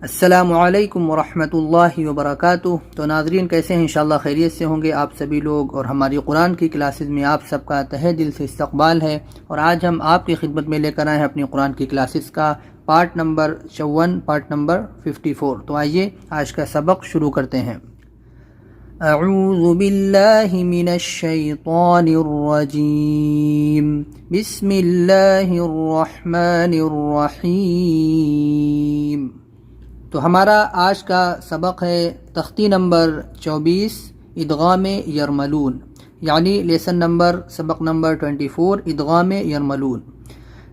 السلام علیکم ورحمۃ اللہ وبرکاتہ۔ تو ناظرین کیسے ہیں؟ انشاءاللہ خیریت سے ہوں گے آپ سبھی لوگ، اور ہماری قرآن کی کلاسز میں آپ سب کا تہہ دل سے استقبال ہے۔ اور آج ہم آپ کی خدمت میں لے کر آئے ہیں اپنی قرآن کی کلاسز کا پارٹ نمبر 54، پارٹ نمبر 54۔ تو آئیے آج کا سبق شروع کرتے ہیں۔ اعوذ باللہ من الشیطان الرجیم، بسم اللہ الرحمن الرحیم۔ تو ہمارا آج کا سبق ہے تختی نمبر 24، ادغام یرملون، یعنی لیسن نمبر سبق نمبر 24، ادغام یرملون،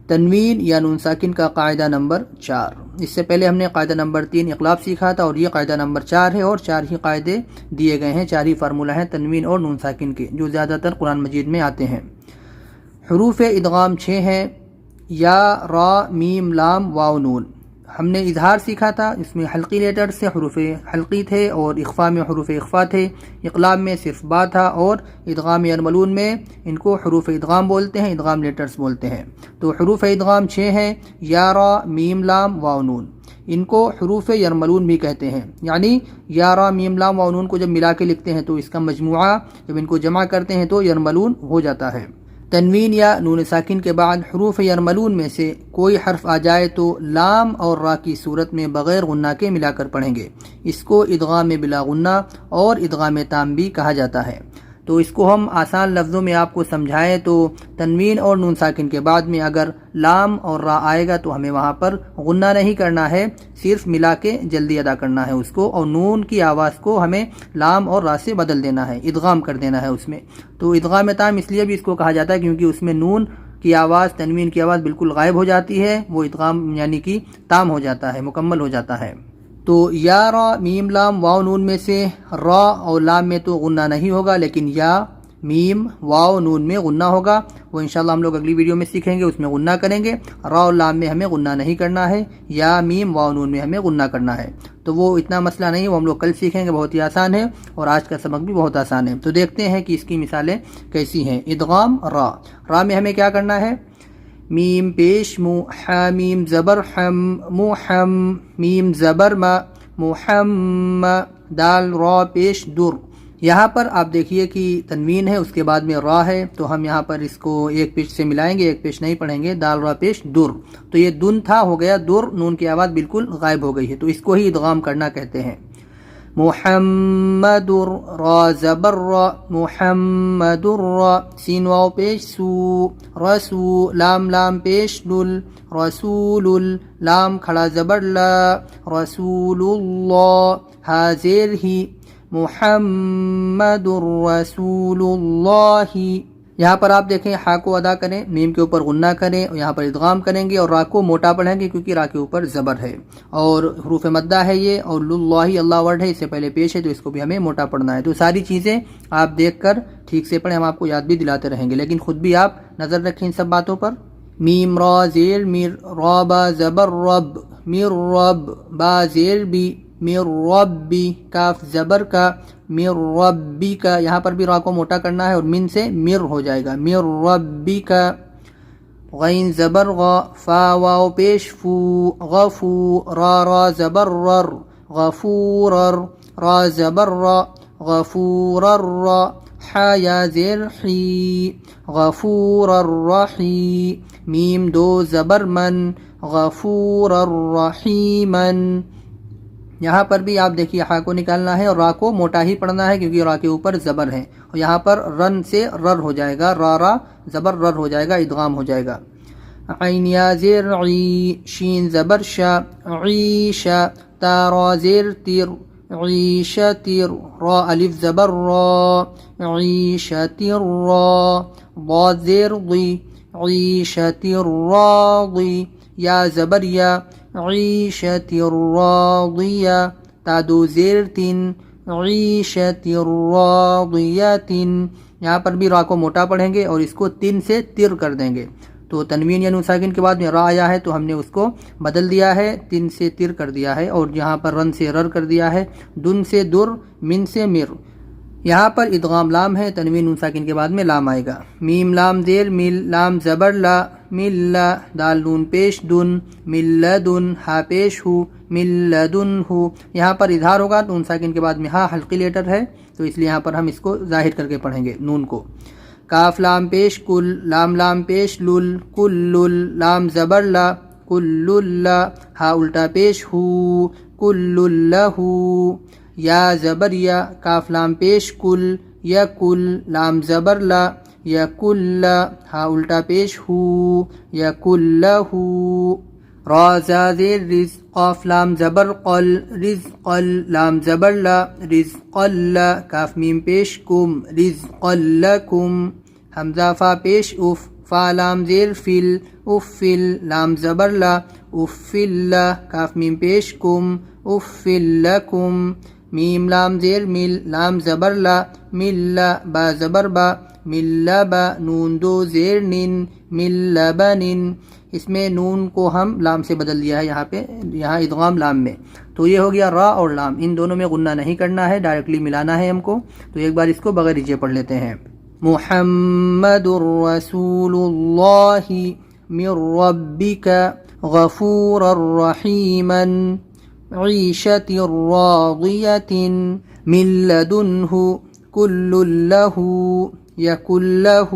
تنوین یا نون ساکن کا قاعدہ نمبر 4۔ اس سے پہلے ہم نے قاعدہ نمبر 3 اقلاب سیکھا تھا، اور یہ قاعدہ نمبر 4 ہے، اور 4 ہی قاعدے دیے گئے ہیں، 4 ہی فارمولہ ہیں تنوین اور نون ساکن کے، جو زیادہ تر قرآن مجید میں آتے ہیں۔ حروف ادغام 6 ہیں، یا، را، میم، لام، واو، نون۔ ہم نے اظہار سیکھا تھا، اس میں حلقی لیٹر سے حروف حلقی تھے، اور اخفا میں حروف اخفا تھے، اقلاب میں صرف با تھا، اور ادغام یرملون میں ان کو حروف ادغام بولتے ہیں، ادغام لیٹرز بولتے ہیں۔ تو حروف ادغام 6 ہیں، یا، را، میم، لام، واو، نون۔ ان کو حروف یرملون بھی کہتے ہیں، یعنی یا، را، میم، لام، واو، نون کو جب ملا کے لکھتے ہیں تو اس کا مجموعہ، جب ان کو جمع کرتے ہیں تو یرملون ہو جاتا ہے۔ تنوین یا نون ساکن کے بعد حروف یرملون میں سے کوئی حرف آ جائے تو لام اور را کی صورت میں بغیر غنہ کے ملا کر پڑھیں گے۔ اس کو ادغام بلا غنہ اور ادغام تام بھی کہا جاتا ہے۔ تو اس کو ہم آسان لفظوں میں آپ کو سمجھائیں تو تنوین اور نون ساکن کے بعد میں اگر لام اور را آئے گا تو ہمیں وہاں پر غنہ نہیں کرنا ہے، صرف ملا کے جلدی ادا کرنا ہے اس کو، اور نون کی آواز کو ہمیں لام اور را سے بدل دینا ہے، ادغام کر دینا ہے اس میں۔ تو ادغام تام اس لیے بھی اس کو کہا جاتا ہے کیونکہ اس میں نون کی آواز، تنوین کی آواز بالکل غائب ہو جاتی ہے، وہ ادغام یعنی کہ تام ہو جاتا ہے، مکمل ہو جاتا ہے۔ تو یا، را، میم، لام، واو، نون میں سے را اور لام میں تو غنہ نہیں ہوگا، لیکن یا، میم، واو، نون میں غنہ ہوگا۔ وہ انشاءاللہ ہم لوگ اگلی ویڈیو میں سیکھیں گے، اس میں غنہ کریں گے۔ را اور لام میں ہمیں غنہ نہیں کرنا ہے، یا، میم، واو، نون میں ہمیں غنہ کرنا ہے۔ تو وہ اتنا مسئلہ نہیں ہے، وہ ہم لوگ کل سیکھیں گے، بہت ہی آسان ہے، اور آج کا سبق بھی بہت آسان ہے۔ تو دیکھتے ہیں کہ اس کی مثالیں کیسی ہیں۔ ادغام را، را میں ہمیں کیا کرنا ہے؟ میم پیش مو، حامیم زبر حم، محم، میم زبر ما، محم، دال را پیش در۔ یہاں پر آپ دیکھیے کہ تنوین ہے، اس کے بعد میں را ہے، تو ہم یہاں پر اس کو ایک پیش سے ملائیں گے، ایک پیش نہیں پڑھیں گے، دال را پیش در۔ تو یہ دن تھا، ہو گیا در، نون کی آواز بالکل غائب ہو گئی ہے، تو اس کو ہی ادغام کرنا کہتے ہیں۔ محمد، را زبر را، محمد را، سین واو پیش سو، رسو، لام لام پیش لل، رسول، لام کھڑا زبر لا، رسول اللہ، حاضر ہی، محمد رسول اللہ۔ یہاں پر آپ دیکھیں ہا کو ادا کریں، میم کے اوپر غنہ کریں، اور یہاں پر ادغام کریں گے، اور را کو موٹا پڑھیں گے کیونکہ را کے اوپر زبر ہے، اور حروف مدہ ہے یہ، اور اللہ، اللہ ورڈ ہے، اس سے پہلے پیش ہے، تو اس کو بھی ہمیں موٹا پڑھنا ہے۔ تو ساری چیزیں آپ دیکھ کر ٹھیک سے پڑھیں، ہم آپ کو یاد بھی دلاتے رہیں گے، لیکن خود بھی آپ نظر رکھیں ان سب باتوں پر۔ میم را زیر میر، را با زبر رب، میر رب، با زیر بی، میر ربی، کاف زبر کا، میر ربی کا، یہاں پر بھی را کو موٹا کرنا ہے، اور من سے میر ہو جائے گا، میر ربی کا، غین زبر غا، فا واو پیش فو، غفو، را را زبر رر، غفورر، را زبر را، غفورر را، حا یا زیر حی، غفورر رحی، میم دو زبر من، غفورر رحیمن۔ یہاں پر بھی آپ دیکھیے ہا کو نکالنا ہے، اور را کو موٹا ہی پڑھنا ہے کیونکہ را کے اوپر زبر ہے، اور یہاں پر رن سے رر ہو جائے گا، را را زبر رر ہو جائے گا، ادغام ہو جائے گا۔ عین یا زیر عی، شین زبر شا، عیشا، تا را زیر تیر، عیشتر، را الف زبر را، عیشتر را، ضاد زیر ضی، عیشتر راضی، یا زبر یا، عیشت راضیہ، تا دو زیر تن، عیشت راضیۃ۔ یہاں پر بھی را کو موٹا پڑھیں گے اور اس کو تن سے تر کر دیں گے۔ تو تنوین یا نون ساکن کے بعد میں را آیا ہے تو ہم نے اس کو بدل دیا ہے، تن سے تر کر دیا ہے، اور یہاں پر رن سے رر کر دیا ہے، دن سے در، من سے مر۔ یہاں پر ادغام لام ہے، تنوین نون ساکن کے بعد میں لام آئے گا. میم لام زیر مل، لام زبر لا، مل لا، دال نون پیش دن، مل لدن، ہا پیش ہو، مل لدن ہو. یہاں پر اظہار ہوگا تو نون ساکن کے بعد میں ہا حلقی لیٹر ہے، تو اس لیے یہاں پر ہم اس کو ظاہر کر کے پڑھیں گے نون کو. کاف لام پیش کل، لام لام پیش لل، کل لل، لام زبر لا، کل لا، ہا الٹا پیش ہو، کل لہو. یا زبر یا، کاف لام پیش کل، یا کل، لام زبر لا، یا کل، ہا الٹا پیش ہو، یا کل ہو. را زا زیر رز، قاف لام زبر قل، رزقل، لام زبر لا، رزقل، کاف میم پیش کم، رزقلکم. حمزہ فا پیش اف، فا لام زیر فل، افل، لام زبر لا، افل، کاف میم پیش کم، افل لکم. میم لام زیر مل، لام زبر لا، مل، با زبر با، مل با، نون دو زیر نن، مل بنن. اس میں نون کو ہم لام سے بدل دیا ہے یہاں پہ، یہاں ادغام لام میں. تو یہ ہو گیا را اور لام، ان دونوں میں غنہ نہیں کرنا ہے، ڈائریکٹلی ملانا ہے ہم کو. تو ایک بار اس کو بغیر رجے پڑھ لیتے ہیں. محمد رسول اللہ من ربک غفورا رحیما عیشت راضیت من لدنہ کل لہ یکن لہ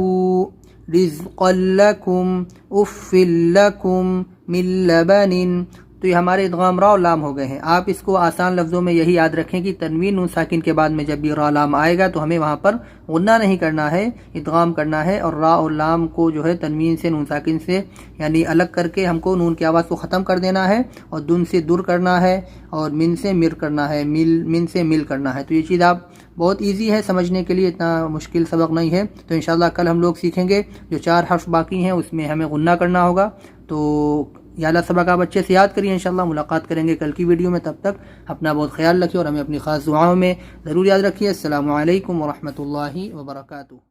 رزقا لکم افل لکم من لبن. تو یہ ہمارے ادغام را اور لام ہو گئے ہیں. آپ اس کو آسان لفظوں میں یہی یاد رکھیں کہ تنوین نون ساکن کے بعد میں جب بھی را لام آئے گا تو ہمیں وہاں پر غنہ نہیں کرنا ہے، ادغام کرنا ہے. اور را اور لام کو جو ہے تنوین سے، نون ساکن سے یعنی الگ کر کے ہم کو نون کی آواز کو ختم کر دینا ہے، اور دن سے در کرنا ہے، اور من سے مر کرنا ہے، من سے مل کرنا ہے. تو یہ چیز آپ بہت ایزی ہے سمجھنے کے لیے، اتنا مشکل سبق نہیں ہے. تو انشاءاللہ کل ہم لوگ سیکھیں گے جو 4 حرف باقی ہیں اس میں ہمیں غنہ کرنا ہوگا. تو یہ اعلیٰ سبق آپ اچھے سے یاد کریے. انشاءاللہ ملاقات کریں گے کل کی ویڈیو میں. تب تک اپنا بہت خیال رکھیے اور ہمیں اپنی خاص دعاؤں میں ضرور یاد رکھیے. السلام علیکم ورحمۃ اللہ وبرکاتہ.